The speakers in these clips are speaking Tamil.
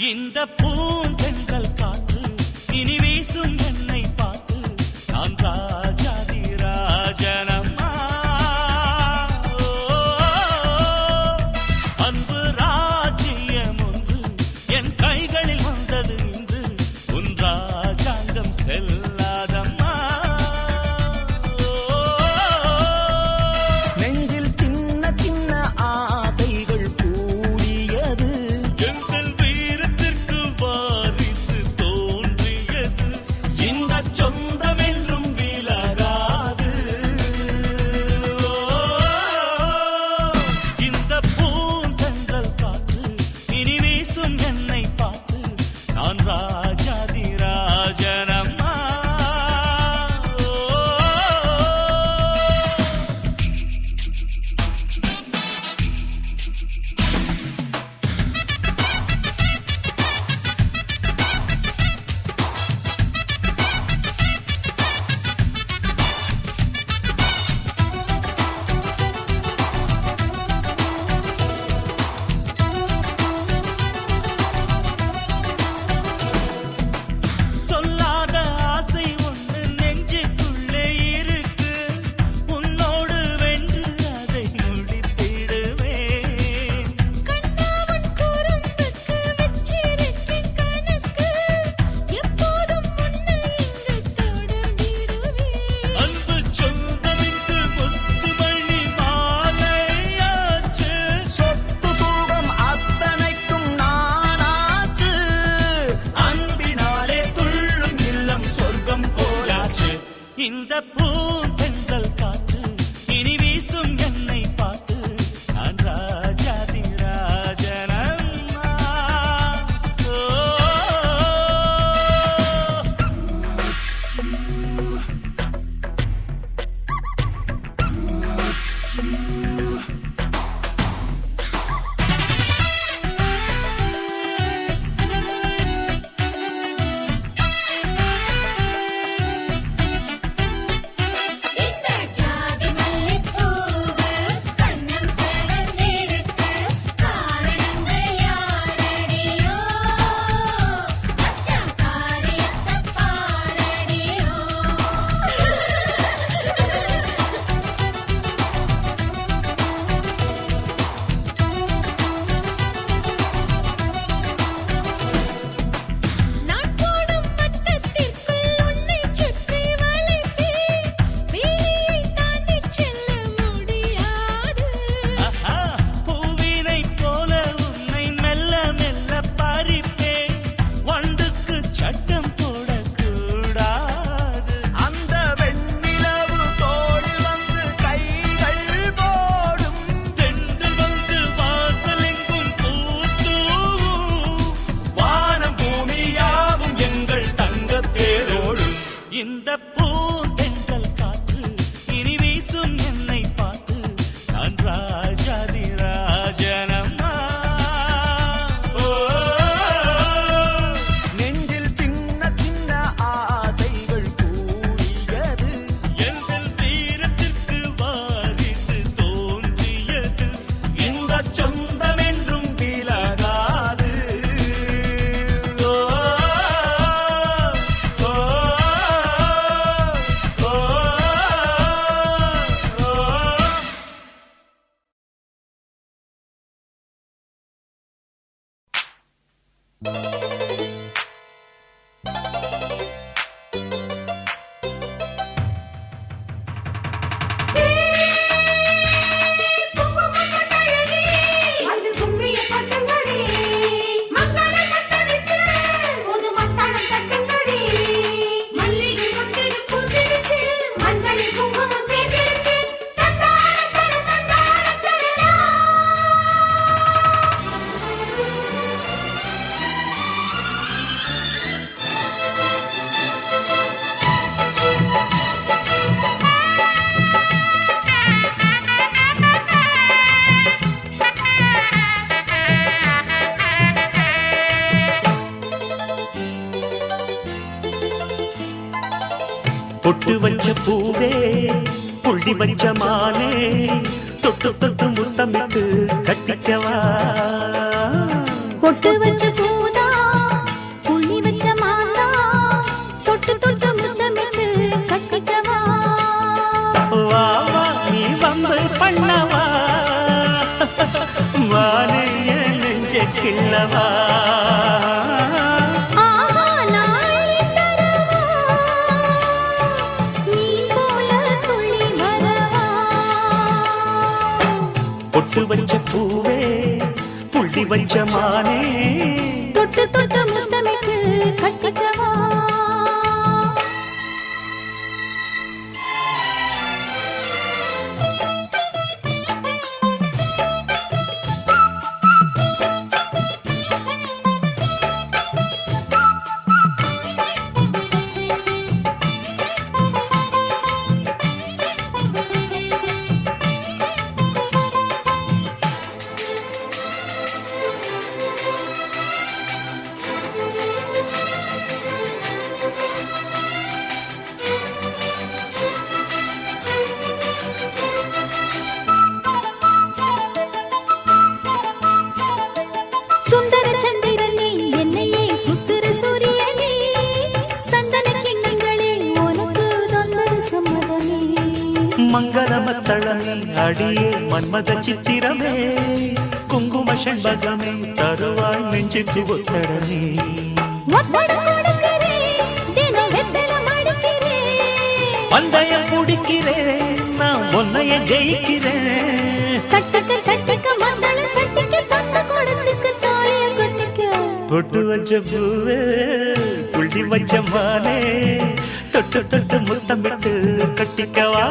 இந்த பூந்தென்றல் காற்று இனி வீசும் என்னை பார்த்து நான் ராஜாதி ராஜனம்மா. அன்பு ராஜ்யம் ஒன்று என் கைகளில் வந்தது இன்று உன் ராஜாங்கம் செல்லாதம்மா. நெஞ்சில் சின்ன சின்ன ஆசைகள் கூடியது, எங்கள் வீரத்திற்கு வாரிசு தோன்றியது. இந்த சொந்தம் என்றும் விலகாது. இந்த பூந்தென்றல் காற்று இனி வீசும் என்னை பார்த்து நான் ராஜாதி ராஜனம்மா. சொல்லாத ஆசை ஒன்று நெஞ்சுக்குள்ளே இருக்கு. உன்னோடு வென்று அதை முடித்திடுவேன். கண்ணாவன் குறும்புக்கு வச்சிருக்கேன் கணக்கு, எப்போதும் உன்னை இங்கு தொடர்ந்திடுவேன். அன்பு சொந்தமிக்கு முத்துமணி மாலையாச்சு. சொத்து சுகம் அத்தனைக்கும் நானாச்சு. அன்பினாலே துள்ளும் இல்லம் சொர்க்கம் போலாச்சு. இந்த பூந்தென்றல் காற்று இனி வீசும் என்னை பார்த்து நான் ராஜாதி ராஜனம்மா. ஓ, இந்த ஜாதி மல்லிப்பூவு கண்ணம் சிவந்திருக்கு, காரணங்கள் யாரடியோ, மச்சான் காரியத்தைப் பாரடியோ. நான் போடும் வட்டத்திற்குள் உன்னைச் சுற்றி வளைப்பேன், வேலியைத் தாண்டிச் செல்ல முடியாது. ஆஹா, பூவினைப் போல உன்னை மெல்ல மெல்ல பறிப்பேன். வண்டுக்கு சட்டம் போடக்கூடாது. அந்த வெண்ணிலவு தோளில் வந்து கைகள் போடும். தென்றல் வந்து வாசலெங்கும் பூத்தூவும். வானம் பூமியாவும் எங்கள் தங்கத் தேரோடும். இந்த பூந்தென்றல் காற்று இனி வீசும் என்னை பார்த்து நான் ராஜாதி ராஜனம்மா. ஓ, நெஞ்சில் சின்ன சின்ன ஆசைகள் கூடியது, எங்கள் வீரத்திற்கு வாரிசு தோன்றியது. இந்த சொந்தம் என்றும் விலகாது. ஓ, ஓ, ஓ, ஓ. பொட்டு வச்ச பூவே புள்ளி வச்ச மானே தொட்டு தொட்டு முத்தமிட்டு கட்டிக்கவா பொட்டு வச்ச பூதா புள்ளி வச்ச மாதா தொட்டு தொட்டு முத்தமிட்டு கட்டிக்கவா வா வா நீ வம்பு பண்ணவா வானே என் நெஞ்ச கிள்ளவா ஆஹா நாளை தரவா நீ போல துள்ளி வரவா பொட்டு வச்ச பூவே புள்ளி வச்ச மானே தொட்டு தொட்டு முத்தமிட்டு கட்டிக்கவா சுந்தர சந்திரனே என்னையே சுத்துற சூரியனே சந்தன கிண்ணங்களே உனக்கு தொந்தர சம்மதமே மங்களமத்தளமே அடியே மன்மத சித்திரமே குங்கும செண்பகமே தருவாய் நெஞ்சுக்கு ஒத்தடமே ஒத்தட கொடுக்கிறே தினம் வெத்தல மடிக்கிறே பந்தய குடிக்கிறேன் நான் உன்னைய ஜெயிக்கிறேன் கட்டிக்க மந்தள கட்டிக்க தந்த கொடுத்துக்கு தாலிய கொட்டிக்க பொட்டு வச்ச பூவே புள்ளி வச்ச மானே தொட்டு தொட்டு முத்தமிட்டு கட்டிக்கவா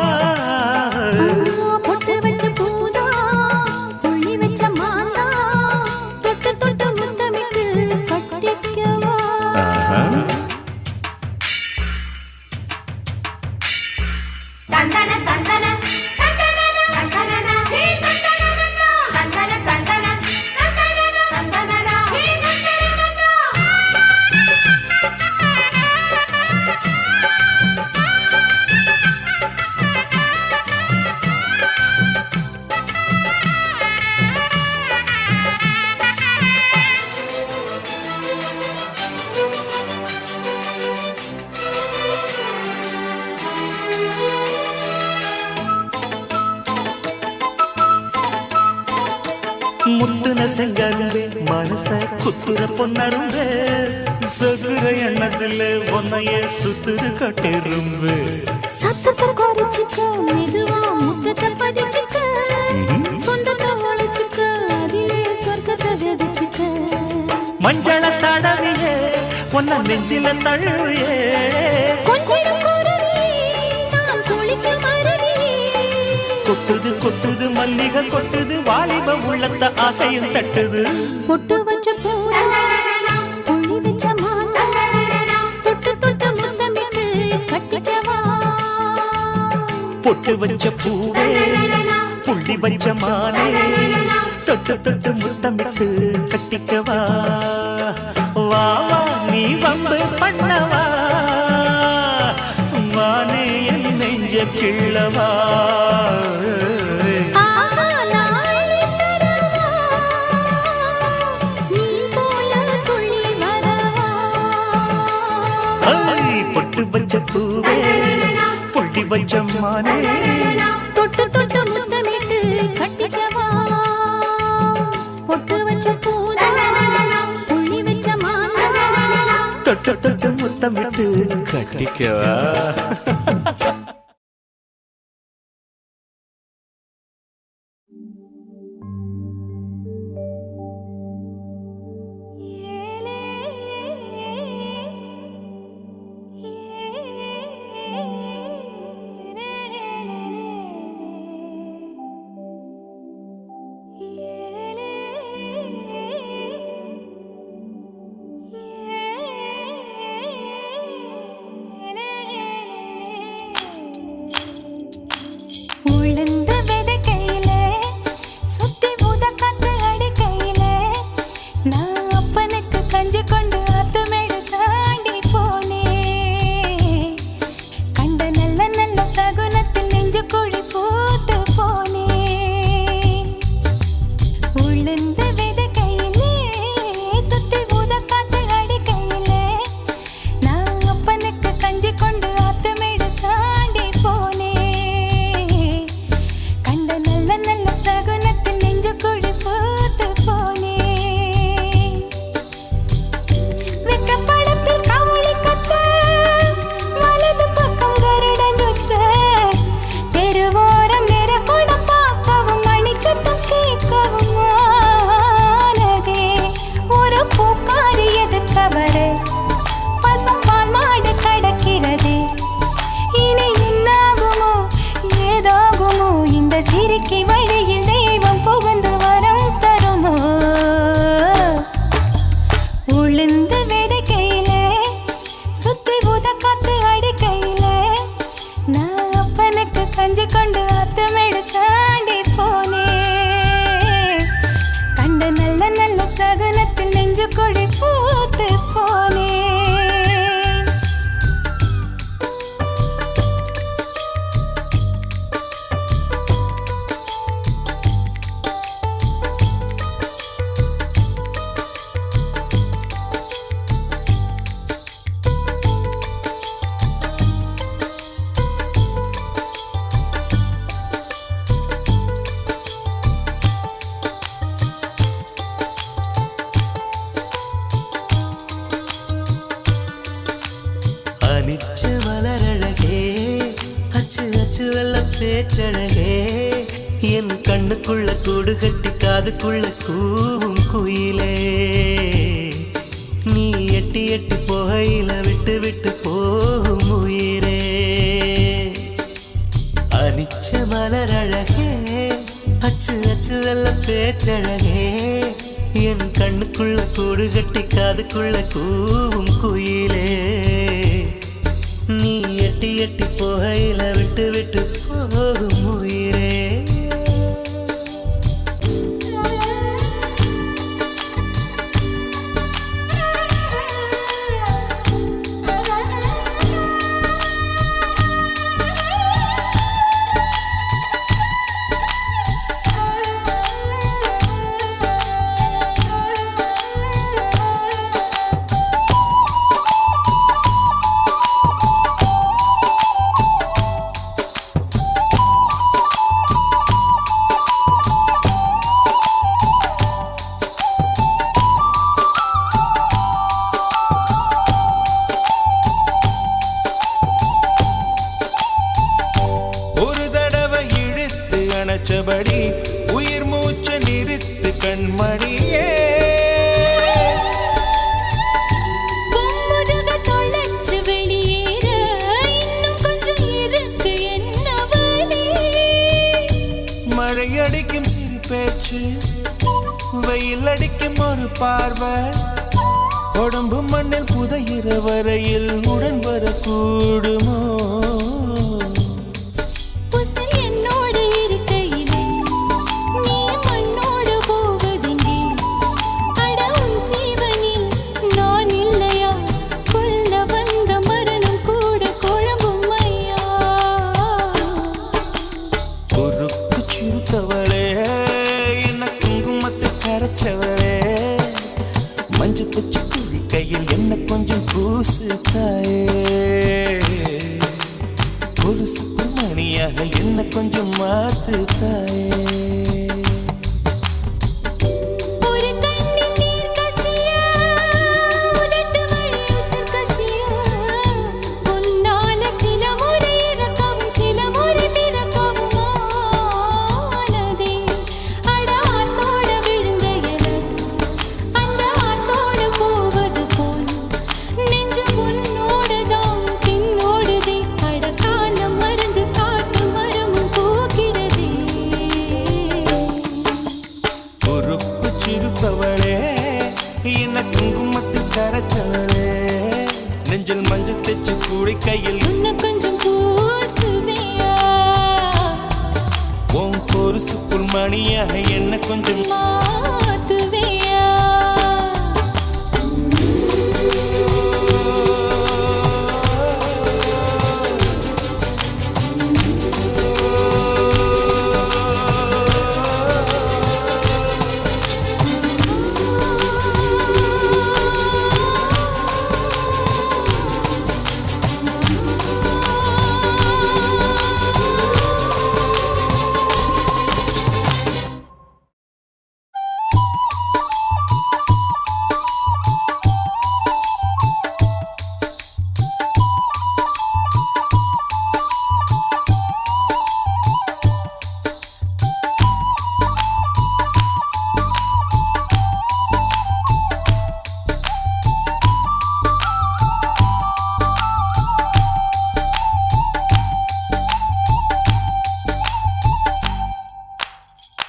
பொட்டு வச்ச பூதா புள்ளி வச்ச மாதா தொட்டு தொட்டு முத்தமிட்டு கட்டிக்கவா தந்தன தந்தன தந்தன தந்தன ஹே தந்தன தந்தன தந்தன தந்தன தந்தன ஹே தந்தன முத்துன செங்கரும்பே மனச குத்துற பொன்னரும்பே சொகுற எண்ணத்துல உன்னைய சுத்துரு கட்டிரும்பு சத்தத்தை குறைச்சுக்க மெதுவா முத்தத்தை பதிச்சுக்க சொந்தத்தை ஒழிச்சுக்க அதிலே சொர்க்கத்தை விதைச்சுக்க மஞ்சள தடவியே உன்ன நெஞ்சில தழுவியே கொஞ்சம் குருவி நான் குளிக்க மருவி கொட்டுது கொட்டுது மல்லிகை கொட்டுது வாலிப உள்ளத்த ஆசையும் தட்டுது பொட்டு வச்ச பூரா புள்ளி வச்ச மாதா தொட்டு தொட்டு முத்தமிட்டு கட்டிக்கவா பொட்டு வச்ச பூவே புள்ளி வச்ச மானே தொட்டு தொட்டு முத்தமிட்டு கட்டிக்கவா வா வா நீ வம்பு பண்ணவா மானே என் நெஞ்ச கிள்ளவா ஆஹா நாளை தரவா நீ போல துள்ளி வரவா ஐ, பொட்டு வச்ச பூவே புள்ளி வச்ச மானே தொட்டு தொட்டு முத்தமிட்டு கட்டிக்கவா பொட்டு வச்ச பூதா புள்ளி வச்ச மாதா தொட்டு தொட்டு முத்தமிட்டு கட்டிக்கவா உளுந்து விதைக்கையிலே கண்ணுக்குள்ள கூடு கட்டி காதுக்குள்ள கூவும் குயிலே நீ எட்டி எட்டி போகையில விட்டு விட்டு போகும் உயிரே அனிச்ச மலர் அழகே அச்சு அச்சு வெல்ல பேச்சழகே என் கண்ணுக்குள்ள கூடு கட்டி காதுக்குள்ள கூவும் குயிலே நீ எட்டி எட்டி போகையில விட்டு விட்டு போகும் உயிரே நினைச்சபடி உயிர் மூச்ச நிறுத்து கண்மணியே மழை அடிக்கும் சிறு பேச்சு வெயில் அடிக்கும் ஒரு பார்வை உடம்பு மண்ணில் புதையிற வரையில் உடன் வரக்கூடுமோ மஞ்சு தச்சு குழி கையில் என்ன கொஞ்சம் பூசு தாயே ஒரு சுப்பிரமணியாக என்ன கொஞ்சம் மாத்து தாயே நெஞ்சில் மஞ்சு தெச்சு கூடி கையில் இன்னும் கொஞ்சம் பூசுவியா உன் பொருசுக்குள் மணியாக என்ன கொஞ்சம் மாத்துவியா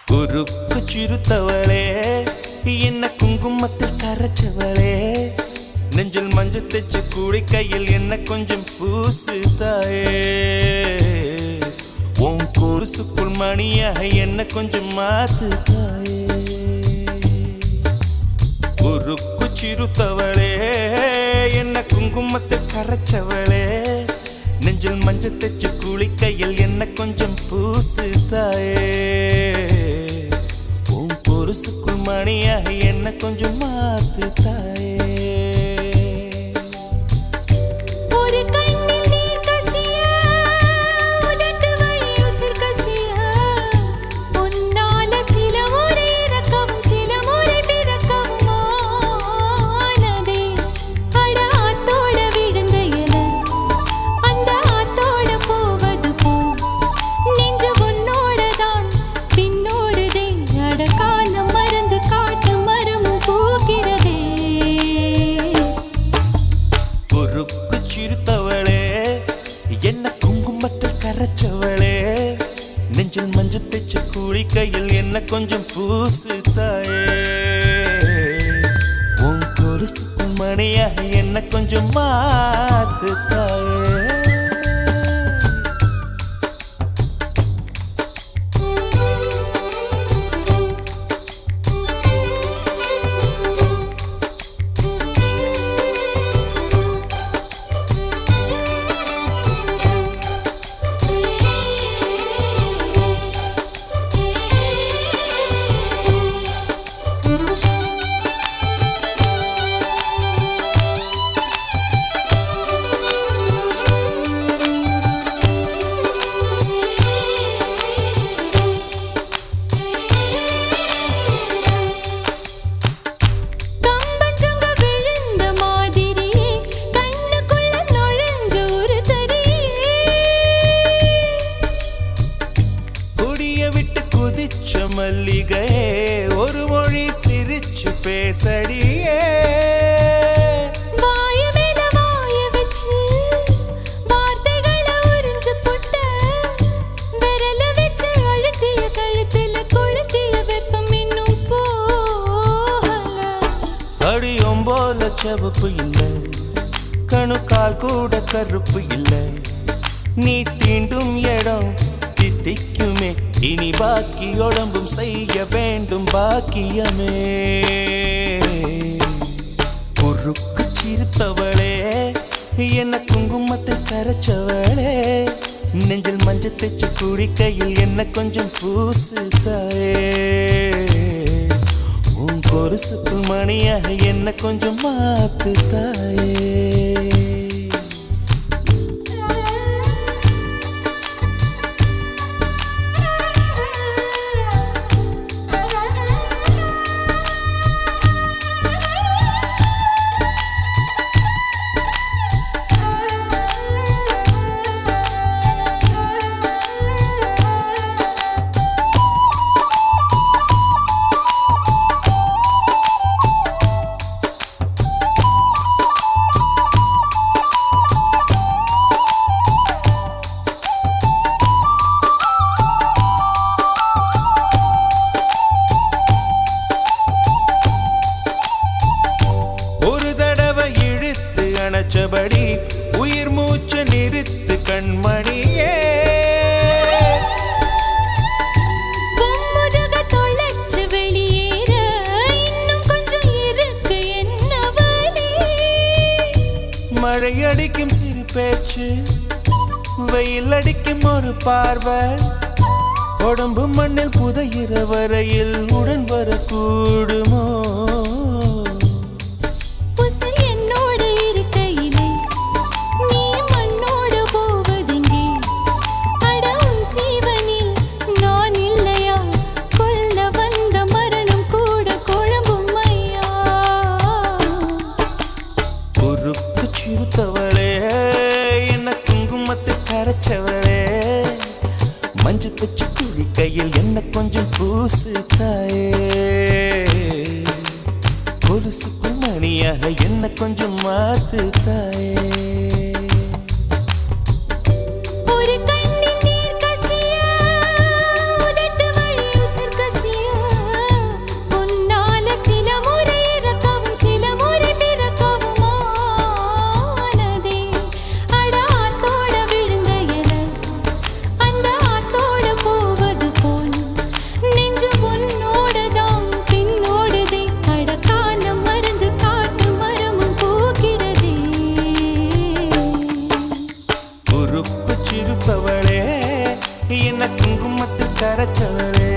குறுக்கு சிறுத்தவளே என்ன குங்குமத்தில் கரைச்சவளே நெஞ்சில் மஞ்சள் தெச்சு கூடி கையில் என்ன கொஞ்சம் பூசு தாயே உன் கொலுசுக்குள் மணியாக என்ன கொஞ்சம் மாத்து தாயே குறுக்கு சிறுத்தவளே என்ன குங்குமத்தில் கரைச்சவளே நெஞ்சில் மஞ்சள் தெச்சு கூடி கையில் என்ன கொஞ்சம் பூசு தாயே பொருசுக்குள் மணியாக என்ன கொஞ்சம் மாத்து தாயே ஒரு கண்ணில் நீர் கசிய உதட்டு வழி உசிர் கசிய உன்னால சில முறை இறக்கவும் சில முறை பிறக்கவும் ஆனதே அட ஆத்தோட விழுந்த இல அந்த ஆத்தோட போவது போல் நெஞ்சு உன்னோட தான் பின்னோட கொஞ்சம் பூசு தாயே உன் கொலுசு மணியாக என்ன கொஞ்சம் மாத்து தாயே மல்லிகே ஒரு மொழி சிரிச்சு பேசடியே வாய மேல வாய வச்சு வார்த்தைகளை உறிஞ்சு புட்ட விரல வச்சு அழுத்திய கழுத்துல கொளுத்திய வெப்பம் இன்னும் போகல அடியும் போல செவப்பு இல்லை கணுக்கால் கூட கருப்பு இல்லை நீ தீண்டும் இடம் தித்திக்குமே இனி பாக்கி உடம்பும் செய்ய வேண்டும் பாக்கியமே குறுக்கு சிரித்தவளே என்ன குங்குமத்தை கரைச்சவளே நெஞ்சில் மஞ்சள் தைச்சு குடிக்கையில் என்ன கொஞ்சம் பூசு தாயே உன் கொலுசுக்கு மணியாக என்ன கொஞ்சம் மாத்து தாயே அணைச்சபடி உயிர் மூச்சு நிறுத்து கண்மணியே கும்முருக தொலைச்சு வெளியேற இன்னும் கொஞ்சம் இருக்கு என்ன வலி மழை அடிக்கும் சிறு பேச்சு வெயில் அடிக்கும் ஒரு பார்வை உடம்பு மண்ணில் புதையிற வரையில் உடன் வரக்கூடுமோ மஞ்சு தச்சு குடிக்கையில் என்ன கொஞ்சம் பூசு தாயே கொலுசுக்கு மணியாக என்ன கொஞ்சம் மாத்து தாயே என்ன குங்குமத்து கரைச்சவளே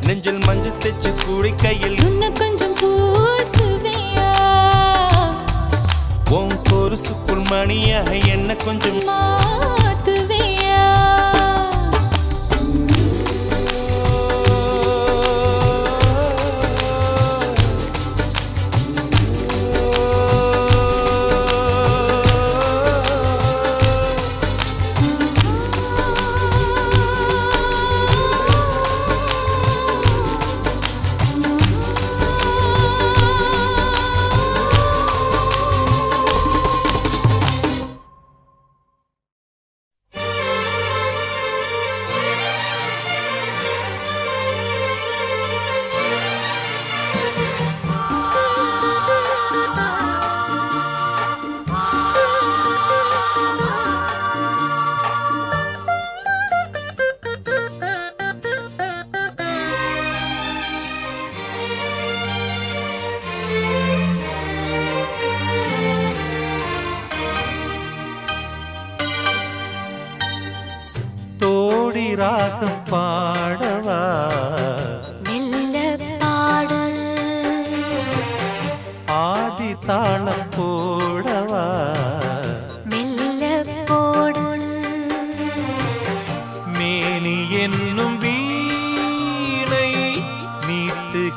நெஞ்சில் மஞ்சு தைச்சு குடிக்கையில் உன்னை கொஞ்சம் பூசுவியா உன் கொலுசுக்குள் மணியாக என்ன கொஞ்சம் மாத்துவியா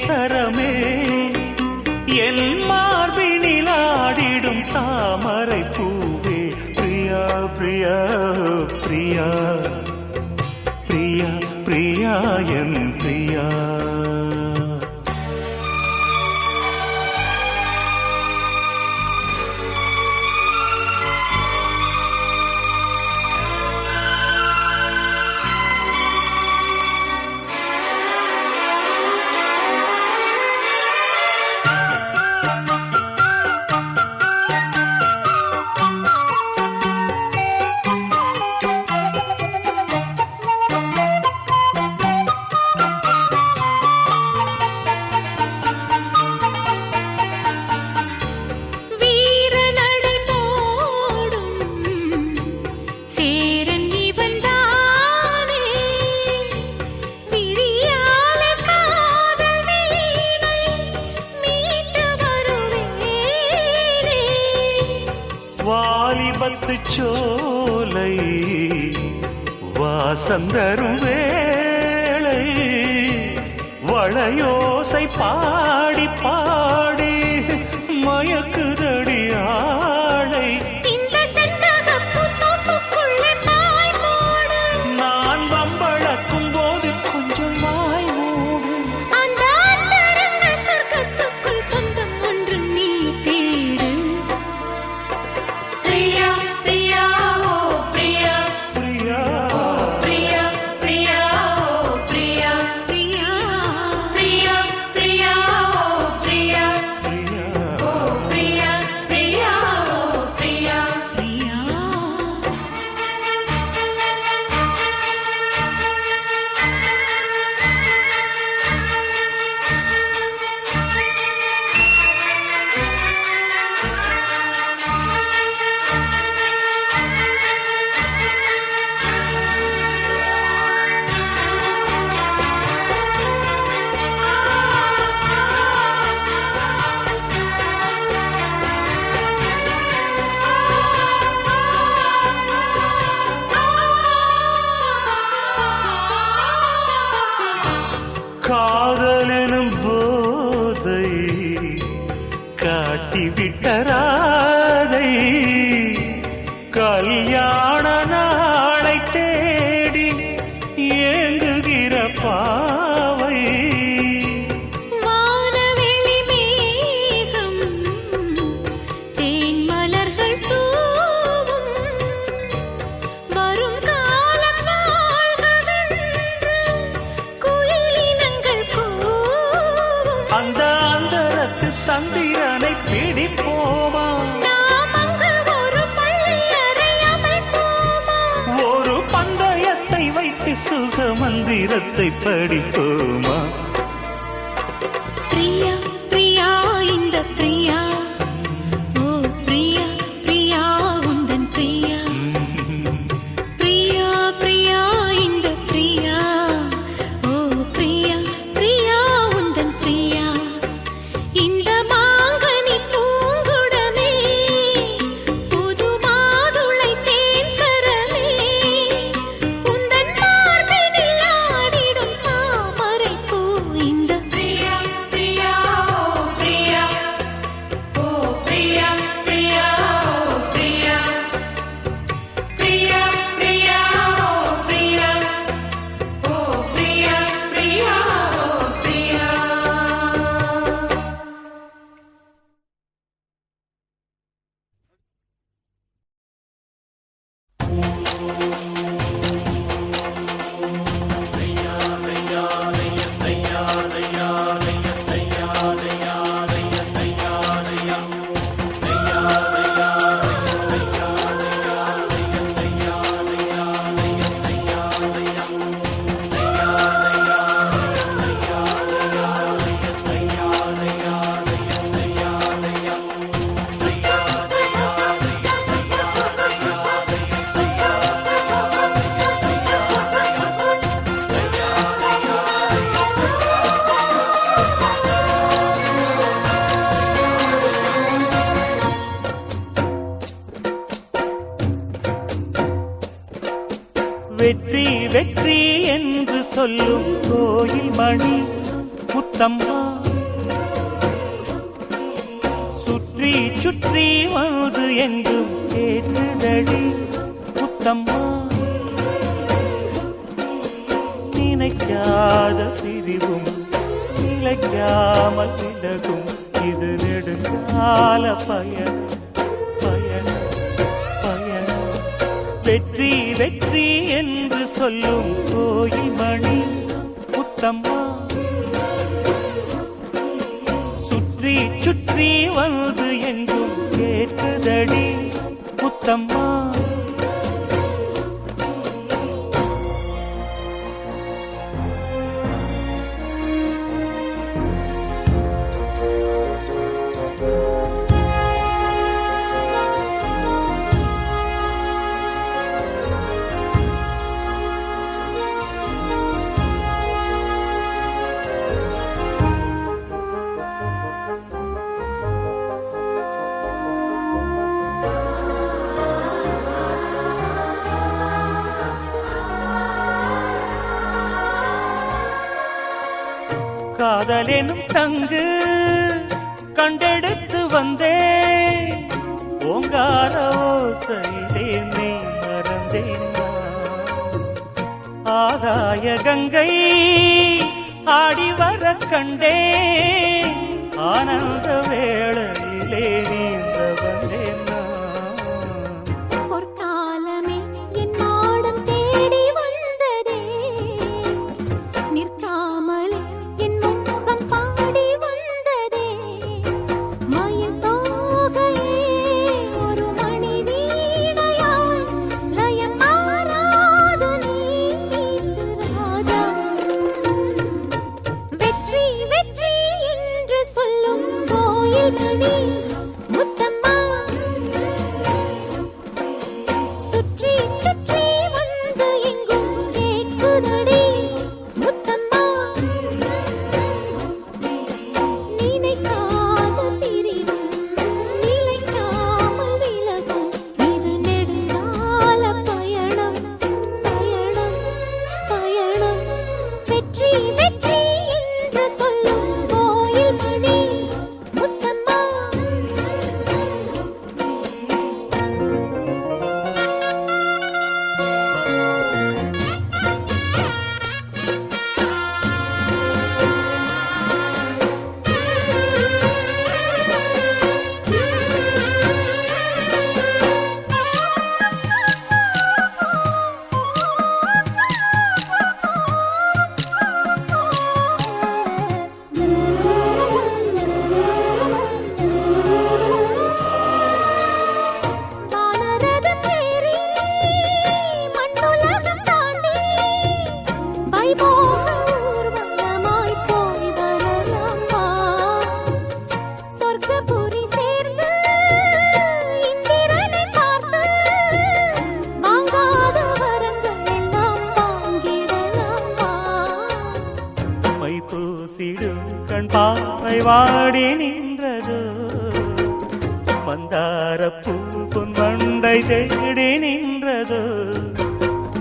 சரமே என் மார்பினில் ஆடிடும் தாமரை பூவே பிரியா பிரியா பிரியா பிரியா பிரியா என் பிரியா வாலிபத்து சோலை வாசந்தரும் வேளை வளையோசை பாடி பாடி மயக்குதடி ஆளை நான் வம்பளக்கும் போது கொஞ்சம் வாய் மூடு சொந்தம் ஒன்று நீ தேடு காதலெனும் போதை காட்டிவிட்டராதை கல்யாண நாளை தேடி ஏங்குகிற பாவை வானவெளி மேகம் தேன் மலர்கள் தூவும் வரும் காலம் வாழ்கவென்று குயிலினங்கள் கூவும் அந்த அந்தரத்து சந்திரனை பிடிப்போமா நாம் அங்கு ஒரு பள்ளியறை அமைப்போமா ஒரு பந்தயத்தை வைத்து சுக மந்திரத்தை படிப்போமா பிரியா பிரியா இந்த பிரியா ஓ பிரியா பிரியா உந்தன் பிரியா பிரியா பிரியா இந்த பிரியா ஓ பிரியா பிரியா உந்தன் பிரியா இந்த மாங்கனி பூங்குடமே புது மாதுளை தேன் சரமே உந்தன் மார்பினில் ஆடிடும் தாமரை பூ இந்த பிரியா பிரியா ஓ பிரியா ஓ பிரியா பிரியா ஓ பிரியா பிரியா பிரியா ஓ பிரியா ஓ பிரியா பிரியா ஓ பிரியா வெற்றி வெற்றி என்று சொல்லும் கோயில் மணி முத்தம்மா சுற்றி சுற்றி வந்து எங்கும் கேட்டுதடி முத்தம்மா நினைக்காத பிரிவும் நிலைக்காமல் விலகும் இது நெடுங்கால பயணம் பயணம் பயணம் வெற்றி வெற்றி என்று சொல்லும் கோயில் மணி முத்தம்மா சுற்றி சுற்றி வந்து எங்கும் கேட்டுதடி முத்தம்மா காதலெனும் சங்கு கண்டெடுத்து வந்தேன் ஓங்கார ஓசையிலே நீ மறந்தேன் ஆகாய கங்கை ஆடி வர கண்டேன் ஆனந்த வேளையிலே நீந்த வந்தேன் பொற்காலமே என் மாடம் தேடி வந்ததே நிற்காமல் என் முகம் பாடி வந்ததே மயில் தோகையே ஒரு மணி வீணையாய் லயம் மாறாது நீ ராஜா வெற்றி வெற்றி என்று சொல்லும் கோயில் மணி முத்தம்மா சுற்றி சுற்றி வந்து எங்கும் கேட்குதடி முத்தம்மா நினைக்காத பிரிவும் நிலைக்காமல் விலகும் இது நெடுங்கால பயணம் பயணம் பயணம் வெற்றி வெற்றி என்று சொல்லும் கோயில் மணி முத்தம்மா வானரதம் ஏறி மண்ணுலகம் தாண்டி வைபோக ஊர்வலமாய் போய் வரலாம் வா சொர்க்கபுரி சேர்ந்து இந்திரனை பார்த்து வாங்காத வரங்கள் எல்லாம் வாங்கிடலாம் வா மை பூசிடும் கண் பாவை வாடி நின்றது மந்தார பூ பொன் வண்டை தேடி நின்றது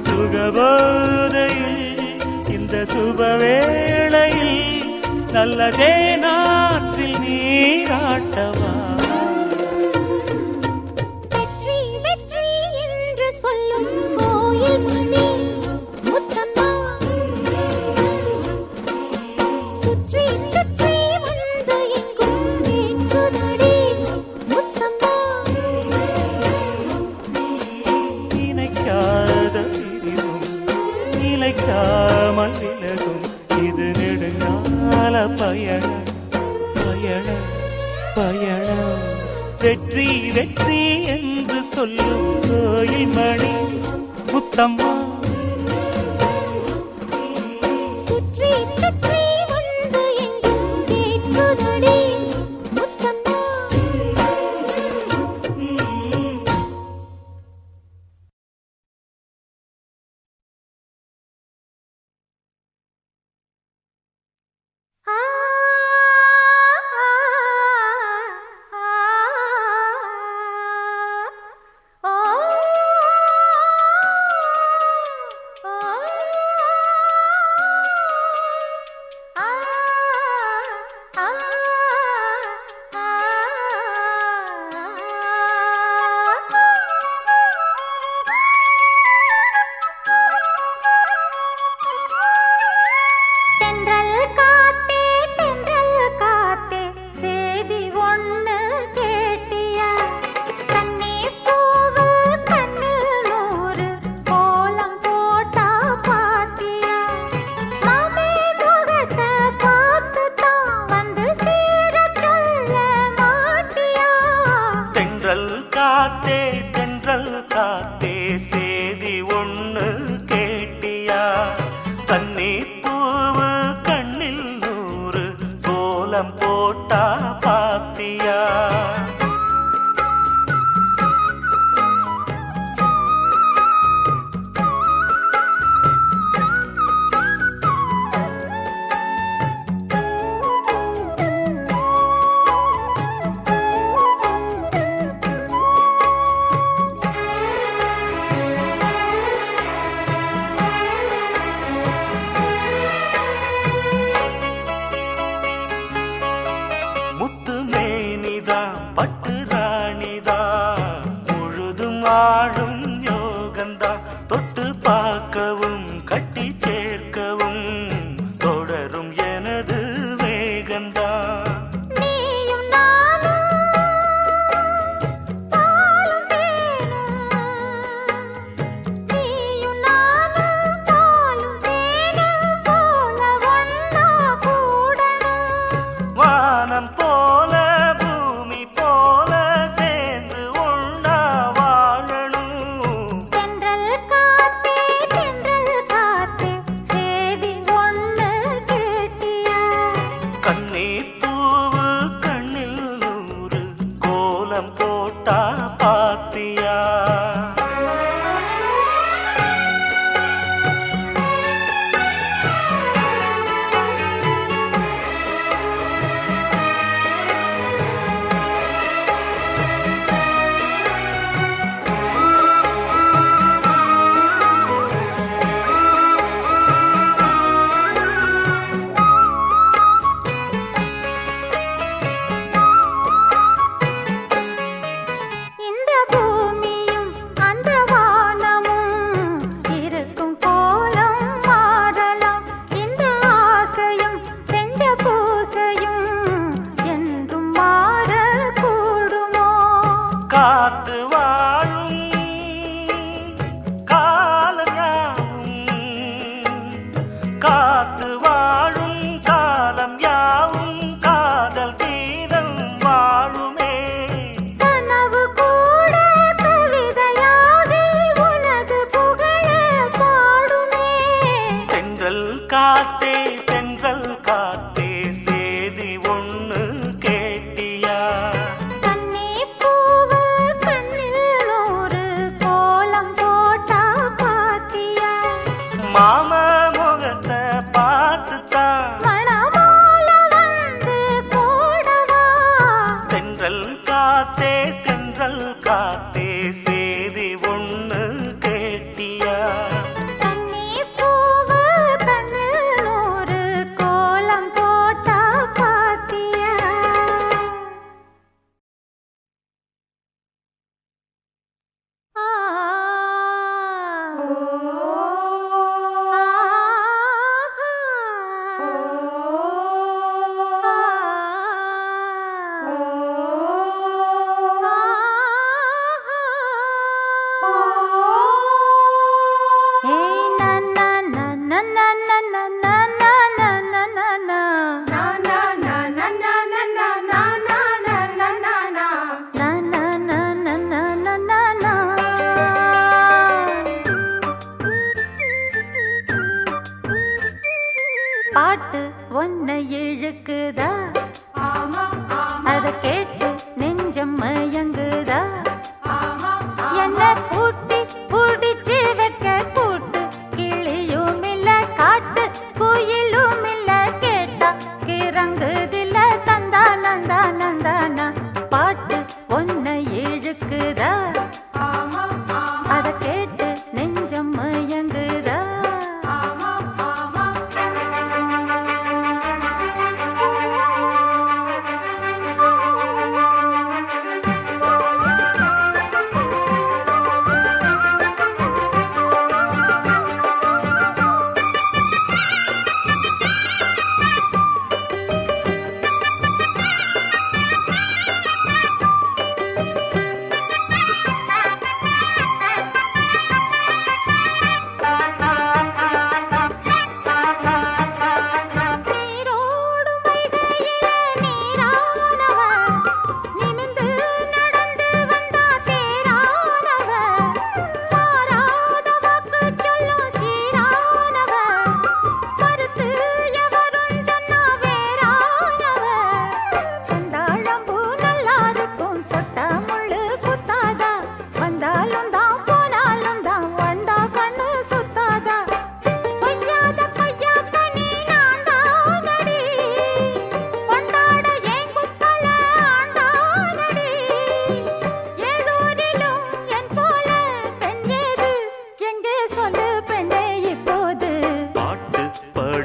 சுகபோதையில் இந்த சுபவேளையில் நல்லதே நாற்றில் நீராட்டவா வெற்றி வெற்றி என்று சொல்லும் கோயில் மணி முத்தம்மா சுற்றி சுற்றி வந்து எங்கும் கேட்குதடி முத்தம்மா நினைக்காத பிரிவும் நிலைக்காமல் விலகும் இது நெடுங்கால பயணம் பயணம் பயணம் வெற்றி வெற்றி என்று சொல்லும் கோயில் மணி முத்தம்மா சுற்றி சுற்றி வந்து எங்கும் கேட்குதடி முத்தம்மா கோலம் போட்டா பாத்தியா பட்டு ராணிதா முழுதும் ஆடும் யோகந்தா தொட்டு பார்க்கவும் கட்டி சேர்க்கவும் தொடரும் எனது வேகந்தா வானம் போல போட்டா பாத்தியா காத்து வாழும் காலம் யாவும் காத்து வாழும் காலம் யாவும் காதல் கீதம் வாழுமே கனவு கூட கவிதையாகி உனது புகழ பாடுமே தென்றல் காத்தே சேதி ஒண்ணு கேட்டியா மாம முகத்தை பார்த்துத்தான் மணமால வந்து போடவா தென்றல் காத்தே சேதி ஒண்ணு கேட்டியா கண்ணே பூவு கண்ணில் நூறு கோலம் போட்டா பாத்தியா பாட்டு ஒன்ன இழுக்குதா அத கேட்டு நெஞ்சம் மயங்குதா என்ன கூட்டி புடிச்சு வைக்க கூட்டு கிளியும் இல்ல காட்டு குயிலும் இல்ல கேட்டா கிறங்குதில்ல தந்தா நந்தா நந்தானா பாட்டு ஒன்ன இழுக்குதா அத கேட்டு நெஞ்சம் மயங்குதா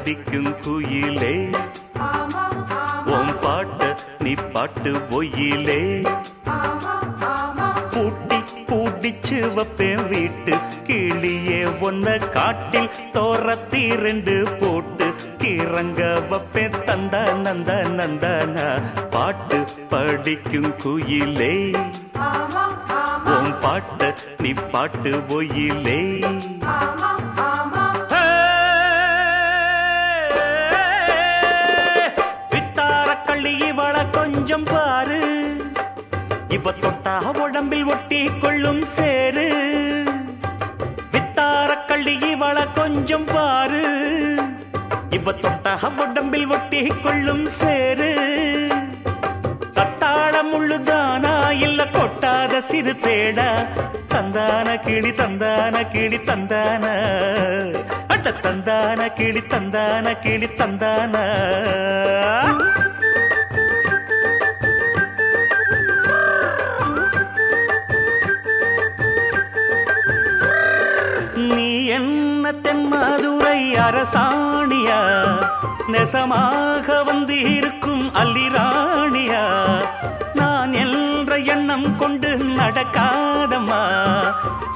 படிக்கும் குயிலே உன் பாட்ட நீ பாட்டு ஒயிலே பூட்டி பூட்டிச்சு வப்பேன் வீட்டு கிளியே ஒன்ன காட்டில் தோரத்தி ரெண்டு போட்டு கிறங்க வப்பேன் தந்தா நந்தா நந்தானா பாட்டு படிக்கும் குயிலே உன் பாட்ட நீ பாட்டு ஒயிலே கொஞ்சம் பாரு இப்ப தொட்டா உடம்பில் ஒட்டி கொள்ளும் சேரு வித்தார கள்ளி இவள கொஞ்சம் பாரு இப்ப தொட்டா உடம்பில் ஒட்டி கொள்ளும் சேரு தட்டாள முள்ளுதானா இல்ல கொட்டாத சிறு தேடா தந்தான கிளி தந்தான கிளி தந்தான அட்ட தந்தான கிளி தந்தான கிளி தந்தான நீ என்ன தென்மதுரை அரசாணியா நெசமாக வந்து இருக்கும் அல்லிராணியா நான் என்ற எண்ணம் கொண்டு நடக்காதம்மா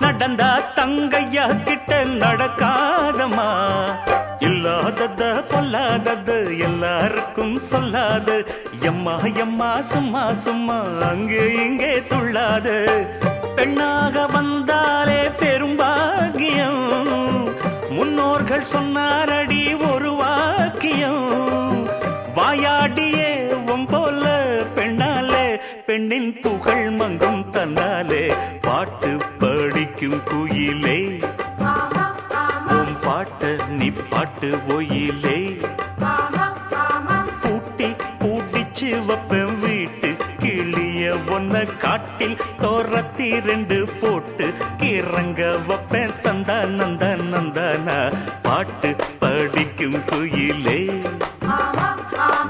நடந்தா தங்கையா கிட்ட நடக்காதம்மா இல்லாதத பொல்லாதது எல்லாருக்கும் சொல்லாது எம்மா எம்மா சும்மா சும்மா அங்கே இங்கே துள்ளாது பெண்ணாக வந்தாலே பெரும்பாகியம் முன்னோர்கள் சொன்னாரடி ஒரு வாக்கியம் வாயாடியே போல பெண்ணாலே பெண்ணின் புகழ் மங்கும் தன்னாலே பாட்டு படிக்கும் குயிலே உன் பாட்ட நீ பாட்டு ஒயிலே பூட்டி பூட்டிச்சு வப்பேன் வீட்டு கிளிய ஒன்ன காட்டில் தோரத்தி ரெண்டு போட்டு கிறங்க வப்பேன் தந்தா நந்தா நந்தானா பாட்டு படிக்கும் குயிலே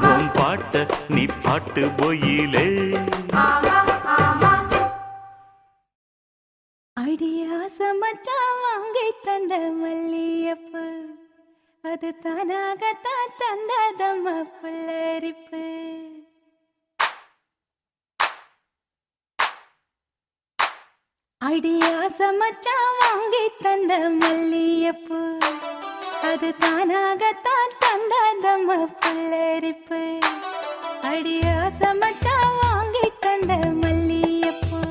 உன் பாட்ட நீ பாட்டு ஒயிலே அடியாச மச்சான் வாங்கி தந்த மல்லியப்பு அது தானாகத்தான் தந்ததம்ம புல்லரிப்பு அடியாச மச்சான் வாங்கி தந்த மல்லியப்பு அது தானாகத்தான் தந்ததம்ம புல்லரிப்பு அடியாச மச்சான் வாங்கி தந்த மல்லியப்பு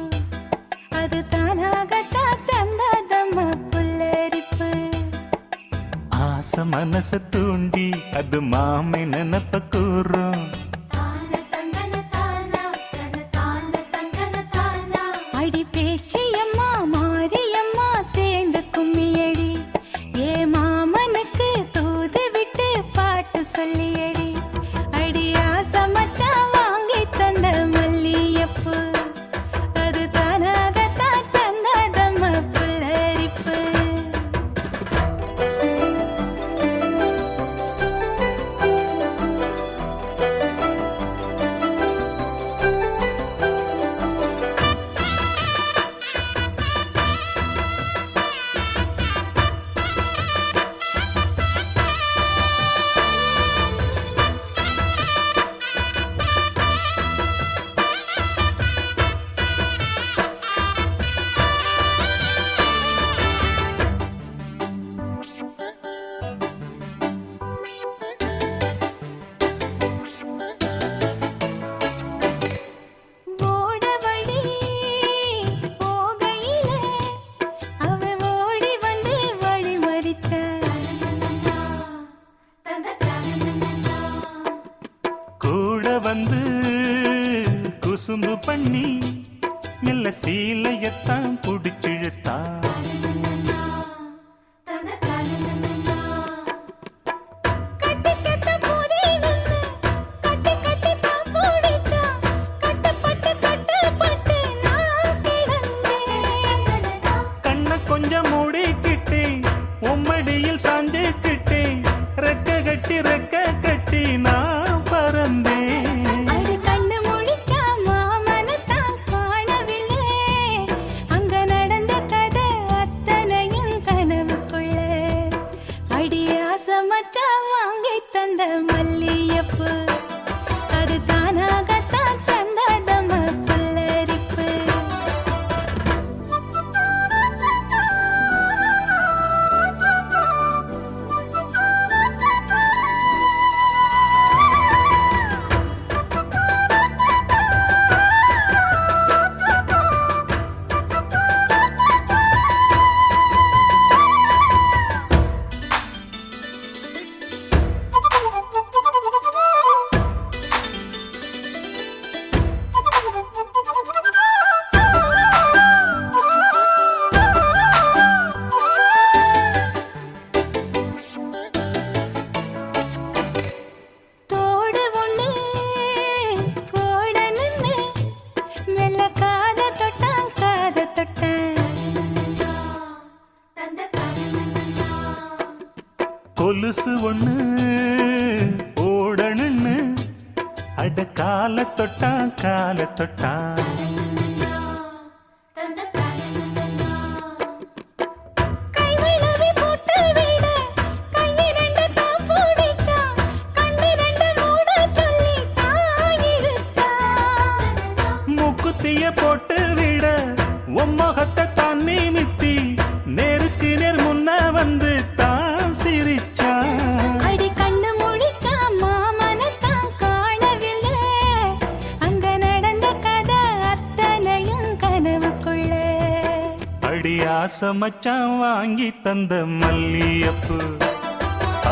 அது தானாகத்தான் தந்ததம்ம புல்லரிப்பு ஆசை மனச தூண்டி அது மாமை நினப்ப கூறும் அடி பேச்சியம்மா மாரியம்மா சேர்ந்து கும்மியடி ஏ மாமனுக்கு தூது விட்டு பாட்டு சொல்லியடி அடியா சமச்சா வாங்கி தந்த மல்லியப்பு அது தானாகத்தான் தந்ததம்ம புல்லரிப்பு வந்து குசும்பு பண்ணி மெல்ல சீலையத்தான் புடிச்சிழுத்தா கண்ண கொஞ்சம் மூடிக்கிட்டே உம்மடியில் சாஞ்சுக்கிட்டே ரெக்க கட்டி நான் பறந்தேன். அடி கண்ணு முழிச்சா மாமனத்தான் காணவில்லை, அங்க நடந்த கதை அத்தனையும் கனவுக்குள்ள. அடி ஆசை மச்சான் வாங்க தந்த மல்லியப்பு அது தானாகத்தான் தந்ததம்ம புல்லரிப்பு. தோடு ஒண்ணு போடணுன்னு மெல்ல காத தொட்டான் காத தொட்டான். கொலுசு ஒண்ணு ஓடணுன்னு அட கால தொட்டான் கால தொட்டான். கைவிளவி போட்டு விட கையிரண்டு தான் பிடிச்சான். கண்ணிரண்டு மூட சொல்லி தான் இழுத்தான். மூக்குத்திய போட்டு விட உம்மகத்தை தான் நிமித்தி நேருக்கு நேர் முன்ன வந்து தான் சிரிச்சான். அடி கண்ணு முழிச்சான் மாமனத்தான் காணவில்லை. அங்க நடந்த கதை அத்தனையும் கனவுக்குள்ள. அடி ஆசை மச்சான் வாங்கி தந்த மல்லியப்பு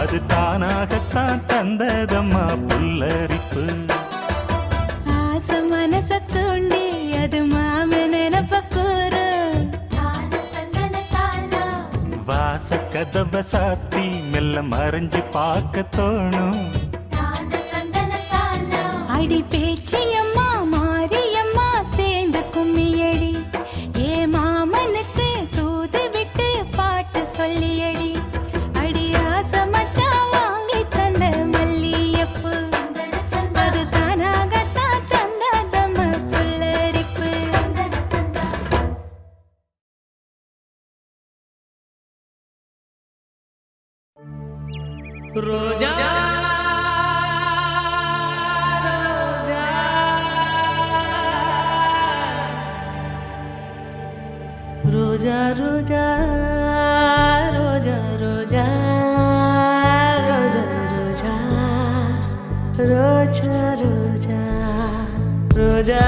அது தானாகத்தான் தந்ததம்மா புல்லரிப்பு. ஆசை மனச தூண்டி அது மாம நினப்ப கூறு. வாச கதவை சாத்தி மெல்ல மறைஞ்சு பார்க்க தோணும். அடி பேச்சியம்மா மாரியம்மா சேர்ந்து கும்மியடி. ஏ மாமனுக்கு தூது விட்டு பாட்டு சொல்லியடி. அடி ஆசை மச்சான் வாங்கி தந்த மல்லியப்பு அது தானாகத்தான் தந்ததம்ம புல்லரிப்பு. ரோஜா ரோஜா ரோஜா ரோஜா ரோஜா ரோஜா ரோஜா ரோஜா ரோஜா ரோஜா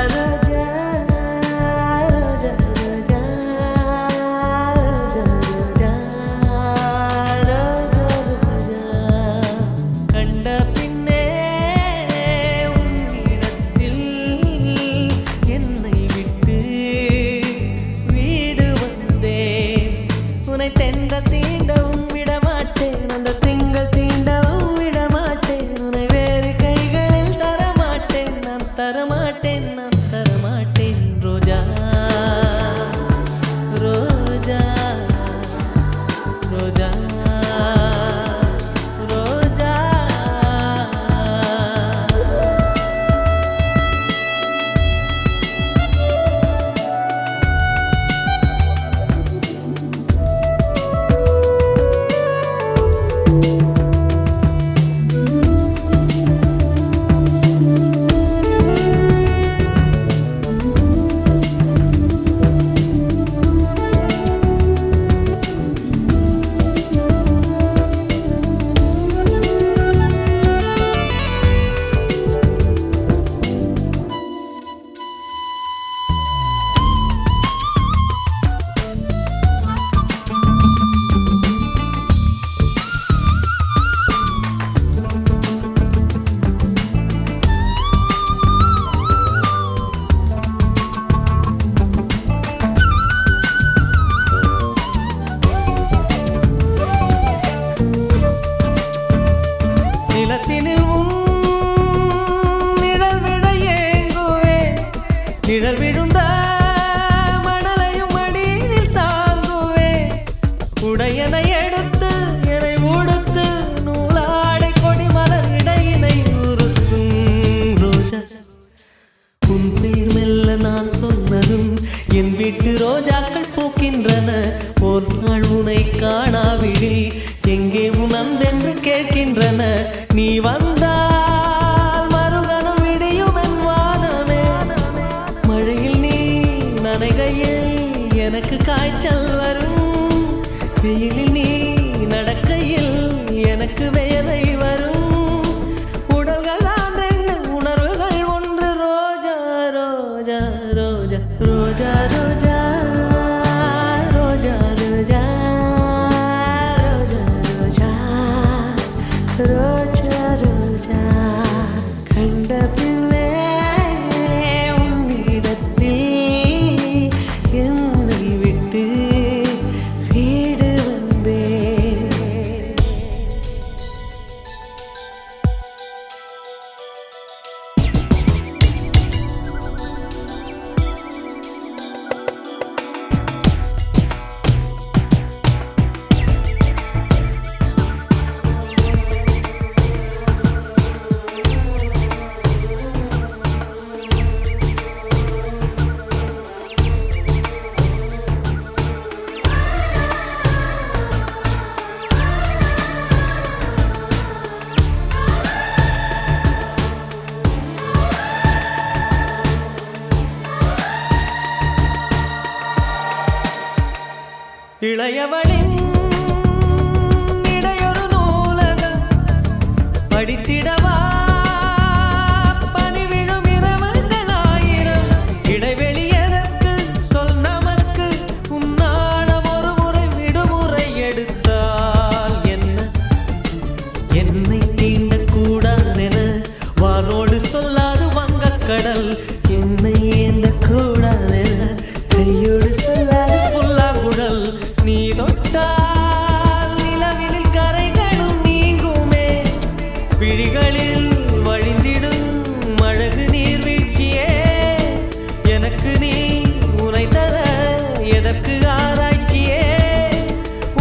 ரோஜா கண்ட பின்னே உன்னிடத்தில் என்னை விட்டு வீடு வந்தேன். உன்னை தென்ற தீண்டவும் விடமாட்டேன், அந்த திங்கள் தீண்டவும் விடமாட்டேன். உன்னை வேறு கைகளில் தரமாட்டேன், நான் தரமாட்டேன், நான் தரமாட்டேன். ரோஜா ரோஜா ரோஜா ரோஜா நிலத்தினில் உன் நிழல் விட ஏங்குவேன். நிழல் விழுந்த மணலையும் மடியில் தாங்குவேன். உடையனை எடுத்து என்னை உடுத்து நூலாடை கொடி மலர் இடையினை உறுத்தும். ரோஜா உன் பேர் மெல்ல நான் சொன்னதும் என் வீட்டு ரோஜாக்கள் பூக்கின்றன. ஒரு நாள் உனை காணாவிடில் எங்கே உன் அன்பென்று கேட்கின்றன. நீ வந்தால் மறுகணம் விடியும் என் வானமே. மழையில் நீ நனைகையில் எனக்கு காய்ச்சல் வரும். வெயிலில் நீ நடக்கையில் எனக்கு வேலை வரும். உடல்கள் தான் ரெண்டு, உணர்வுகள் ஒன்று. ரோஜா ரோஜா ரோஜா ரோஜா ரோஜா ரோஜா ரோஜா ரோஜா ரோஜா ரோஜா ரோஜா. கண்ட பிள்ளை உன்னிடத்தில் என்னை விட்டு வீடு வந்தேன். இளையவளின் இடையொரு நூலகம் படித்திடவா பனிவிழும் இரவுகள் ஆயிரம். இடைவெளி எதற்கு சொல் நமக்கு? உன்னாடம் ஒரு முறை விடுமுறை எடுத்தால் என்ன? என்னை தீண்டக்கூடாதென வானோடு சொல்லாது வங்கக்கடல். என்னை ஏந்தக்கூடாதென கையோடு சொல்லாது புல்லாங்குழல். நீ தொட்டால் நிலவினில் கரைகளும் நீங்குமே. விழிகளில் வழிந்திடும் அழகு நீர்வீழ்ச்சியே. எனக்கு நீ உனை தர எதற்கு ஆராய்ச்சியே?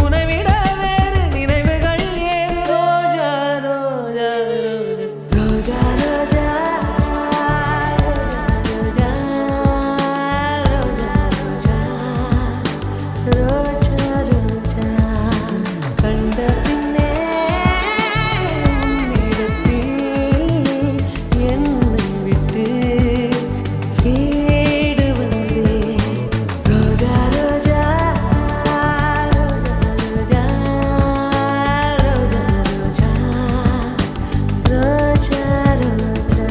உனைவிட வேறு நினைவுகள் ஏது? ரோஜா ரோஜா ரோஜா ரோஜா ரோஜா ரோஜா ரோஜா ரோஜா. கண்ட பின்னே உன்னிடத்தில் என்னை விட்டு வீடு வந்தேன். ரோஜா ரோஜா ரோஜா ரோஜா ரோஜா ரோஜா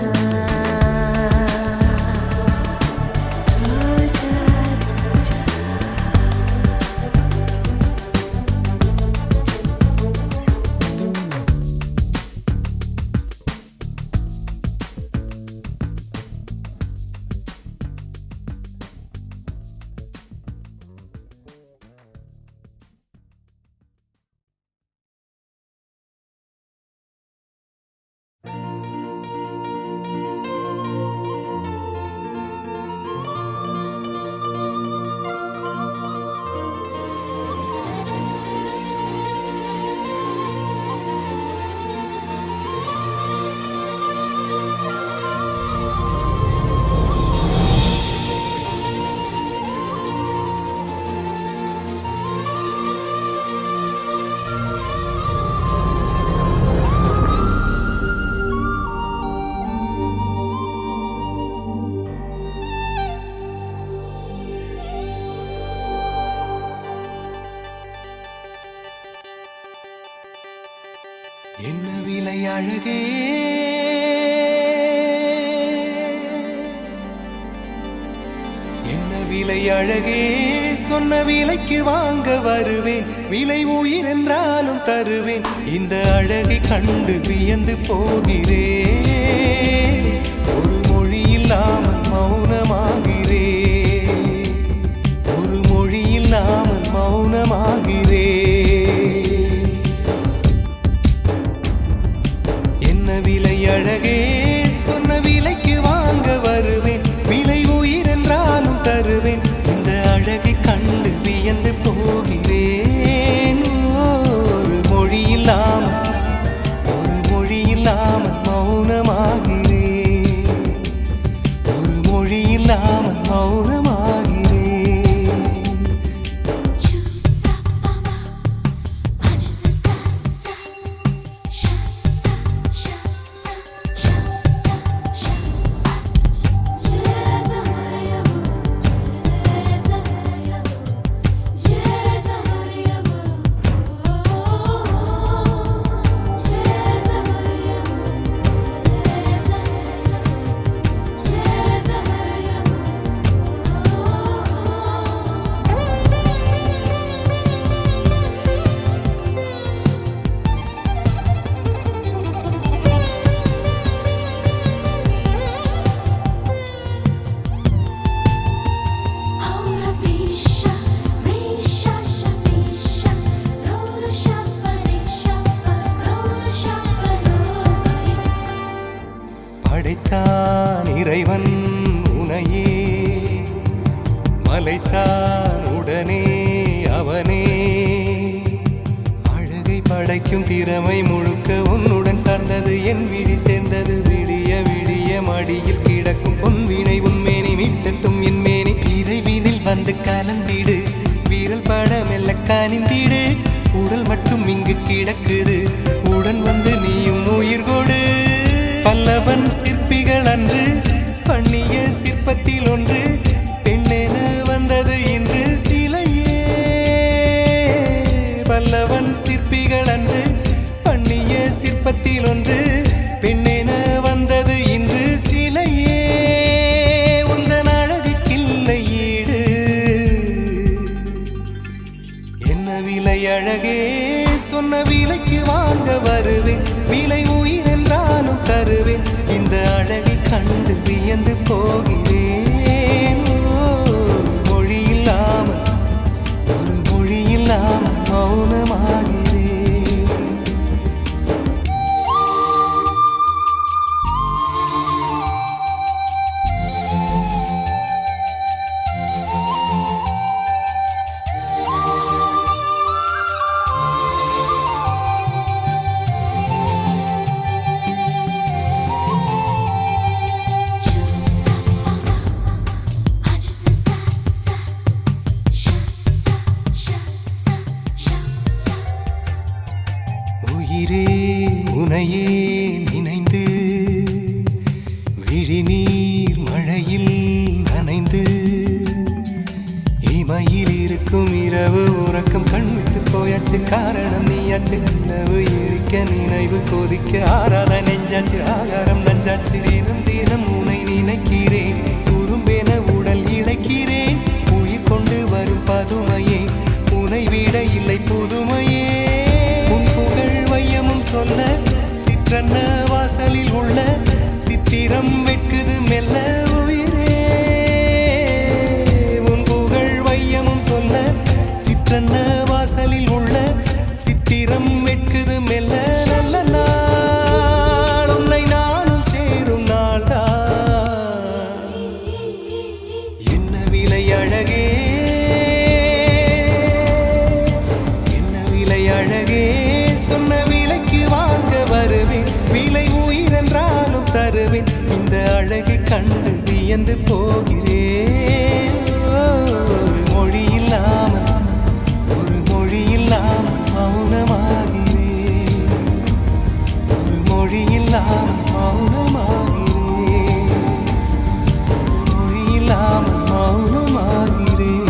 என்ன விலை அழகே, என்ன விலை அழகே. சொன்ன விலைக்கு வாங்க வருவேன். விலை உயிர் என்றாலும் தருவேன். இந்த அழகை கண்டு வியந்து போகிறேன். ஒரு மொழி இல்லாமல் மௌனமாகிறேன். ஒரு மொழி இல்லாமல் மௌனமாகிறேன். என்ன விலை அழகே, சொன்ன விலைக்கு வாங்க வருவேன். விலை உயிர் என்றாலும் தருவேன். இந்த அழகை கண்டு வியந்து போகிறேன். ஒரு மொழி இல்லாமல், ஒரு மொழி இல்லாமல் மௌனமாகிறேன். ஒரு மொழி இல்லாமல் மௌனமாகிறேன். படைத்தான் இறைவன் உனையே மலைத்தான் உடனே அவனே அழகை படைக்கும் திறமை முழுக்க உன்னுடன் சார்ந்தது என் விழி சேர்ந்தது விடிய விடிய மடியில் கிடக்கும் பொன்வினை உன்மேனி மீட்டட்டும் என் மேனி இறைவினில் வந்து கலந்திடு வீரல் பட மெல்ல கனிந்திடு உடல் மட்டும் இங்கு கிடக்குது உடன் வந்து நீயும் உயிர் கொடு பல்லவன் சிற்பிகள் அன்று பண்ணிய சிற்பத்தில் ஒன்று பெண்ணென வந்தது இன்று சிலையே பல்லவன் சிற்பிகள் அன்று பண்ணிய சிற்பத்தில் ஒன்று பெண்ணென வந்தது இன்று சிலையே உந்தன் அழகுக்கில்லை ஈடு என்ன விலை அழகே சொன்ன விலைக்கு வாங்க வருவேன் விலை உயிர் என்றாலும் தருவேன் இந்த அழகை கண்டு வியந்து போகிறேன் மொழி இல்லாமல் ஒரு மொழி இல்லாமல் மௌனமாகிறேன் உயிரே உனையே நினைந்து விழிநீர் மழையில் நனைந்து இமையில் இருக்கும் இரவு உறக்கம் கண்விட்டு போயாச்சு காரணம் நீயாச்சு நிலவு எரிக்க நினைவு கொதிக்க ஆறாத நெஞ்சாச்சு ஆகாரம் நஞ்சாச்சு தினம் தினம் உனை நினைக்கிறேன் குறும்பென உடல் இழைக்கிறேன் உயிர் கொண்டு வரும் பதுமையே உனை விட இல்லை புதுமையே சொல்ல சிற்றன்ன வாசலில் உள்ள சித்திரம் வெட்குது மெல்ல உயிரே உன் புகழ் வையமும் சொல்ல சிற்றன்ன வாசலில் உள்ள சித்திரம் வெட்குது மெல்ல நல்ல நாள் உன்னை நானும் சேரும் நாள்தான் என்ன விலை அழகே என்ன விலை அழகே சொன்ன வருவேன் விலை உயிர் என்றாலும் தருவேன் இந்த அழகை கண்டு வியந்து போகிறேன் ஒரு மொழி இல்லாமல் ஒரு மொழி இல்லாமல் மௌனமாகிறேன் ஒரு மொழி இல்லாமல் மௌனமாகிறேன் ஒரு மொழி இல்லாமல் மௌனமாகிறேன்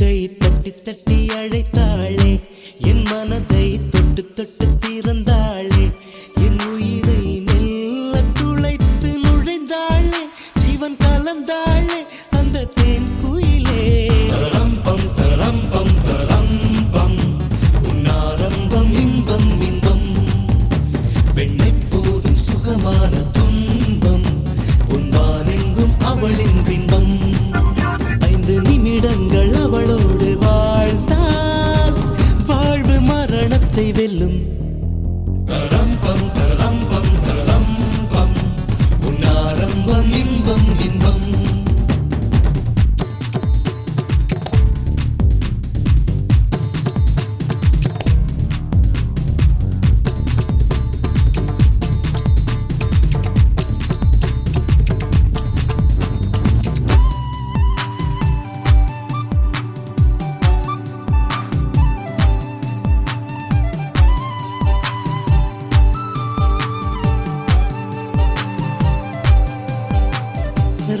கை தட்டி தட்டி அழைத்தாளே என் மனதை தொட்டு தொட்டு திறந்தாளே என் உயிரை மெல்ல துளைத்து நுழைந்தாளே ஜீவன் கலந்தாளே அந்த தேன் குயிலே தரம்பம் தரம்பம் தரம்பம் உன்னாரம்பம் இன்பம் இன்பம் பெண்ணை போதும் சுகமான துன்பம் உன்வானெங்கும் அவளின் பின்பம் 5 நிமிடங்கள் அவளோடு வாழ்ந்தால் வாழ்வு மரணத்தை வெல்லும் தரம்பம் தரம்பம் தரம்பம் உன்னாரம்பம் இன்பம் இன்பம்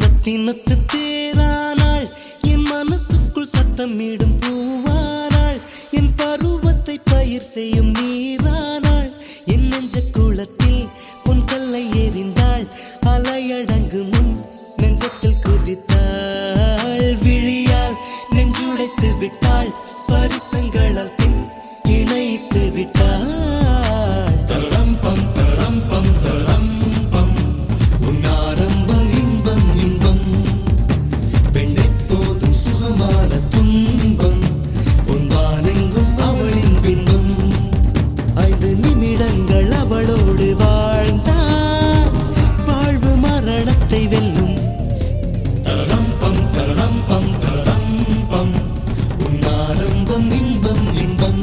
ரத்தினத்து தேரானாள் என் மனசுக்குள் சத்தமிடும் பூவானாள் என் பருவத்தை பயிர் செய்யும் நீரானாள் என் நெஞ்ச குளத்தில் உன் கல்லை எறிந்தாள் அலையடங்கு முன் நெஞ்சத்தில் குதித்தாள் விழியால் நெஞ்சுடைத்து விட்டாள் ஸ்பரிசங்களால் பின் இணைத்து விட்டாள் தரம்பம் தரம்பம் தரம்பம் உன்னாரம்பம் இன்பம் இன்பம் பெண்ணை போதும் சுகமான துன்பம் உன்வானெங்கும் அவளின் பின்பம் 5 நிமிடங்கள் அவளோடு வாழ்ந்தால் வாழ்வு மரணத்தை வெல்லும் தரம்பம் தரம்பம் தரம்பம் உன்னாரம்பம் இன்பம் இன்பம்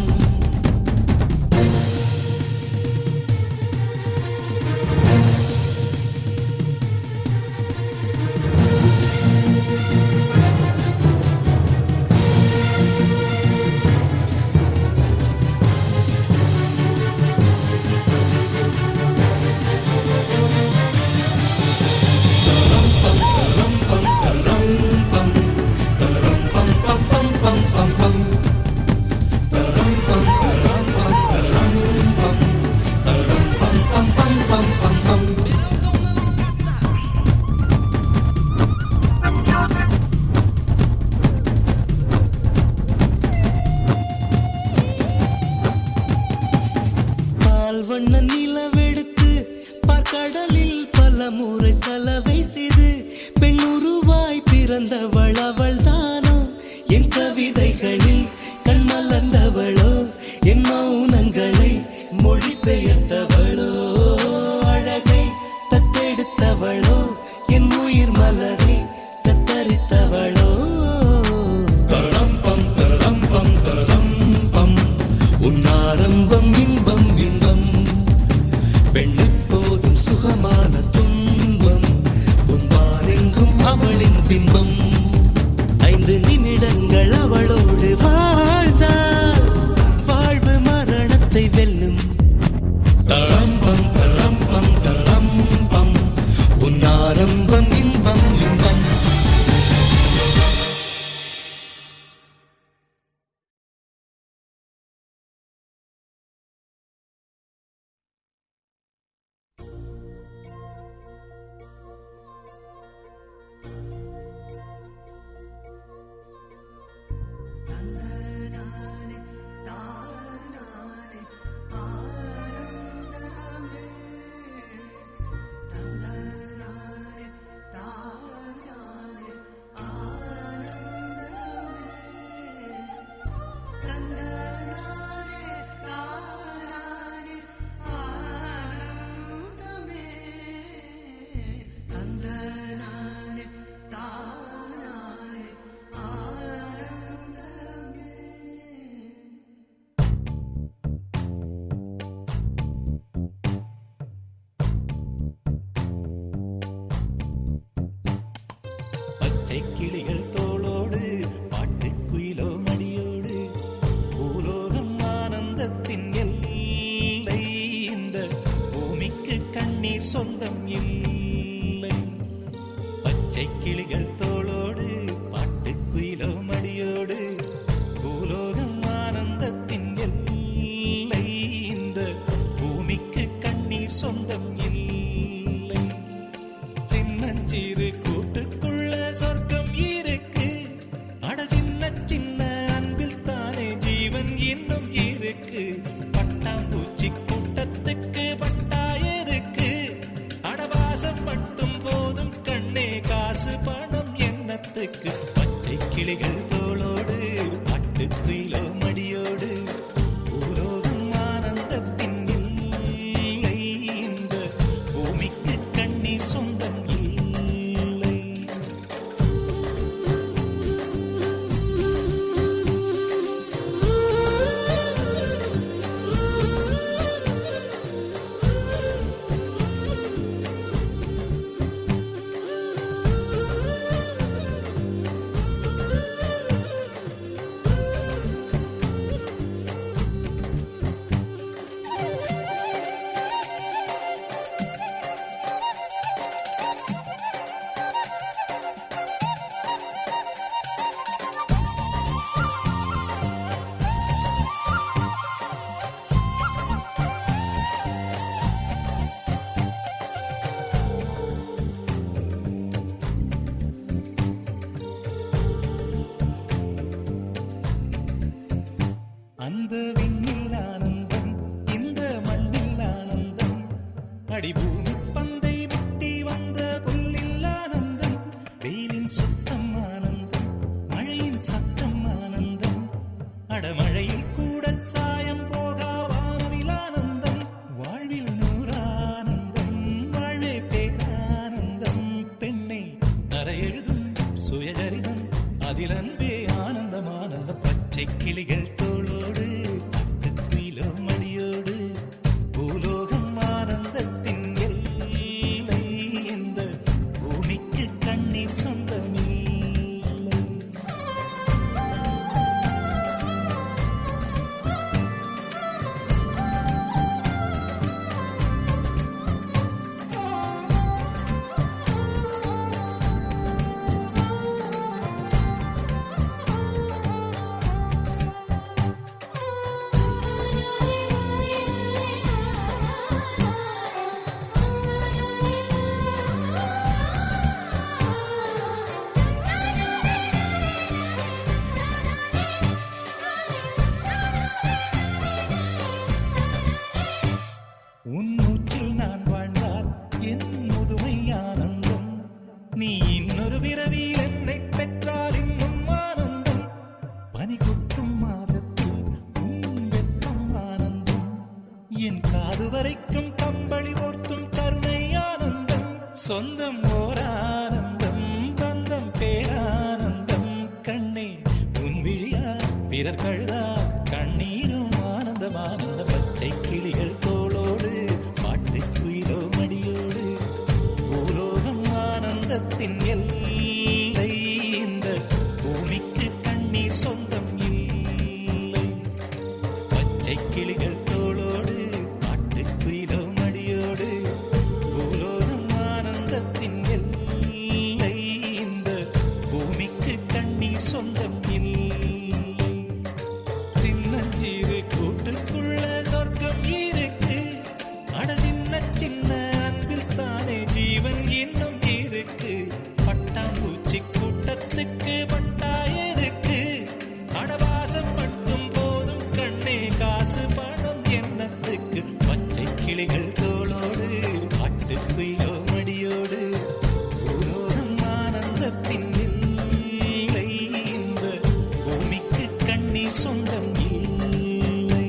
பால் வண்ண நிலவெடுத்து பார்க்கடலில் பல முறை சலவை செய்து பெண் உருவாய் பிறந்தவள் அவள் தானோ என் கவிதைகளில் கண் மலர்ந்தவளோ என் மௌனங்களை மொழிபெயர்த்தவளோ அழகை தத்தெடுத்தவளோ என் உயிர் மலரை தத்தரித்தவளோ தரம்பம் தரம்பம் தரம்பம் உன்னாரம்பம் இன்பம் இன்பம் பெண்ணை போதும் சுகமான துன்பம் உன்வானெங்கும் அவளின் பின்பம் 5 நிமிடங்கள் அவளோடு வாழ்ந்தால் வாழ்வு மரணத்தை வெல்லும் தரம்பம் தரம்பம் தரம்பம் உன்னாரம்பம் இன்பம் இன்பம் பச்சை கிளிகள் தோளோடு பாட்டுக்குயிலோ மடியோடு பூலோகம் ஆனந்தத்தின் எல்லை இந்த பூமிக்கு கண்ணீர் சொந்தம் இல்லை பச்சை கிளிகள் தோளோடு பாட்டுக்குயிலோ மடியோடு இன்னும் இருக்கு. பட்டாம்பூச்சி கூட்டத்துக்கு பட்டாயதுக்கு அடவாசம் மட்டும் போதும் கண்ணே காசு பணம் எண்ணத்துக்கு. பச்சை கிளிகள் தோளோடு பட்டுக்குயிலோ மடியோடு பூலோகம் ஆனந்தத்தின் இல்லை. இந்த பூமிக்கு கண்ணீர் சொந்தம் இல்லை. அந்த விண்ணில் ஆனந்தம், இந்த மண்ணில் ஆனந்தம், அடிபூமி பந்தை விட்டி வந்த புல்லில் ஆனந்தம். வெயிலின் சுத்தம் ஆனந்தம், மழையின் சத்தம் ஆனந்தம், அடமழையில் கூட சாயம் போகா வானவில் ஆனந்தம். வாழ்வில் நூறானந்தம், வாழ்வே பேரானந்தம். பெண்ணை நரையெழுதும் சுயசரிதம், அதில் அன்பே ஆனந்தம் ஆனந்தம். பச்சை கிளிகள் தோளோடு பட்டுக்குயிலோ மடியோடு பூலோகம் ஆனந்தத்தின் எல்லை. இந்த பூமிக்கு கண்ணீர் சொந்தமில்லை. உன் மூச்சில் நான் வாழ்ந்தால் என் முதுமை ஆனந்தம். நீ இன்னொரு பிறவியில் என்னை பெற்றால் இன்னும் ஆனந்தம். பனி கொட்டும் மாதத்தில் உன் வெப்பம் ஆனந்தம். என் காது வரைக்கும் கம்பளி போர்த்தும் கருணை ஆனந்தம். சொந்தம் ஓர் ஆனந்தம், பந்தம் பேரானந்தம். கண்ணே உன் விழியா பிறர் கழுதா கண்ணீரும் ஆனந்தம் ஆனந்த. பச்சை கிளிகள் தோளோடு பாட்டுக்குயிலோ மடியோடு பூலோகம் ஆனந்தத்தின் எல்லை. இந்த பூமிக்கு கண்ணீர் சொந்தம் இல்லை. பச்சை கிளிகள் தோளோடு பாட்டுக்குயிலோ மடியோடு பூலோகம் ஆனந்தத்தின் எல்லை. இந்த பூமிக்கு கண்ணீர் சொந்தம் இல்லை. சின்னஞ்சிறு கூட்டுக்குள்ள சொர்க்கம் இருக்கு. அட சின்ன சின்ன அன்பில் தானே ஜீவன் இன்னும் இருக்கு. பட்டாம்பூச்சி கூட்டத்துக்கு பட்டாயதுக்கு அடவாசம் மட்டும் போதும் கண்ணே காசு பணம் எண்ணத்துக்கு. பச்சை கிளிகள் தோளோடு பாட்டுக்குயிலோ மடியோடு பூலோகம் ஆனந்தத்தின் இல்லை. இந்த பூமிக்கு கண்ணீர் சொந்தம் இல்லை.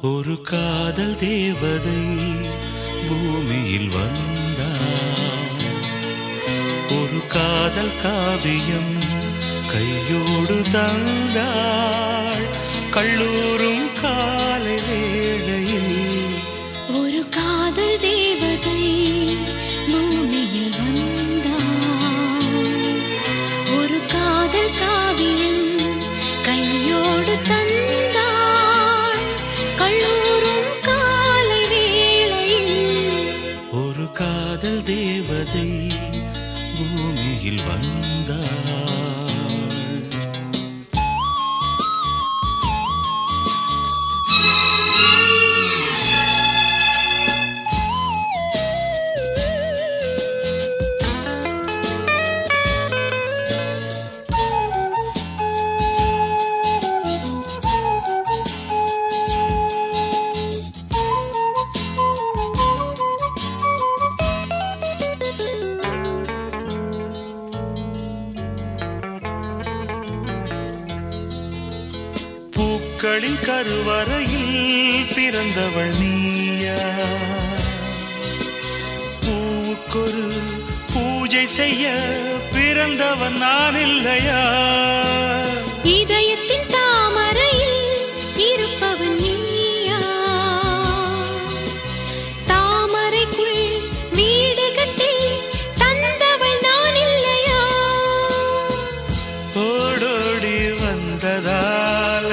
ஒரு காதல் தேவதை பூமியில் வந்தாள். ஒரு காதல் காவியம் கையோடு தந்தாள் கல்லூரும் காலை வேளையில். ஒரு காதல் தேவதை பூமியில் வந்தாள். ஒரு காதல் காவியம் கையோடு தந்தாள் கல்லூரும் காலை வேளையில். ஒரு காதல் தேவதை பூமியில் வந்தாள். பூக்களின் கருவறையில் பிறந்தவள் நீயா? பூவுக்கொரு பூஜை செய்ய பிறந்தவன் நான் இல்லையா? இதயத்தின் தாமரையில் இருப்பவன் நீயா? தாமரைக்குள் வீடு கட்டி தந்தவள் நான் இல்லையா? ஓடோடி வந்ததால்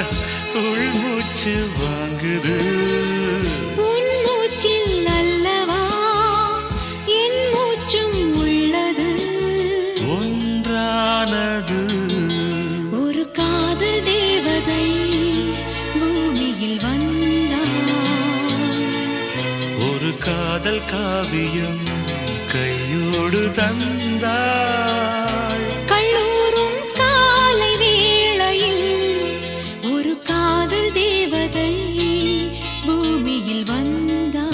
உள்மூச்சு வாங்குது. உன் மூச்சில் அல்லவா என் மூச்சும் உள்ளது. ஒன்றானது ஒரு காதல் தேவதை பூமியில் வந்தாள். ஒரு காதல் காவியம் கையோடு தந்தாள். கல்லூரும் காலை வேளையில் ஒரு காதல் தேவதை பூமியில் வந்தாள்.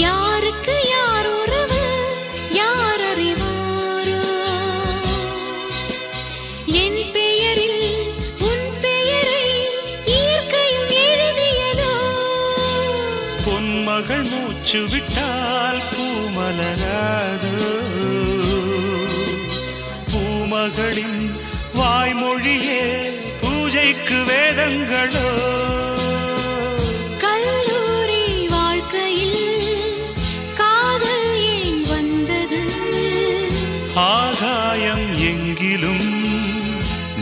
யாருக்கு யார் உறவு யார் அறிவாரோ? என் பெயரில் உன் பெயரை இயற்கையும் எழுதியதோ? பொன்மகள் மூச்சு விட்டால் பூமலராதோ? பூமகளின் வாய்மொழியே பூஜைக்கு வேதங்களோ? கல்லூரி வாழ்க்கையில் காதல் ஏன் வந்தது? ஆகாயம் எங்கிலும்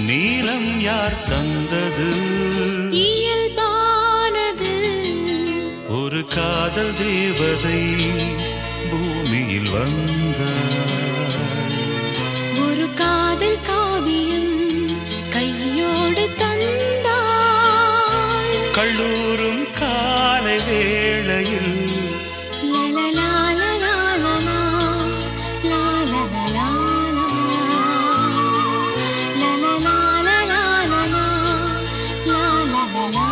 நீலம் யார் தந்தது? இயல்பானது ஒரு காதல் தேவதை பூமியில் வந்தாள். ஒரு காதல் காவியம் கையோடு தந்தாள். கல்லூரும் காலை வேளையில். லலலாலலாலலா, லாலலலாலலா, லலலாலலாலலா, லாலலலா.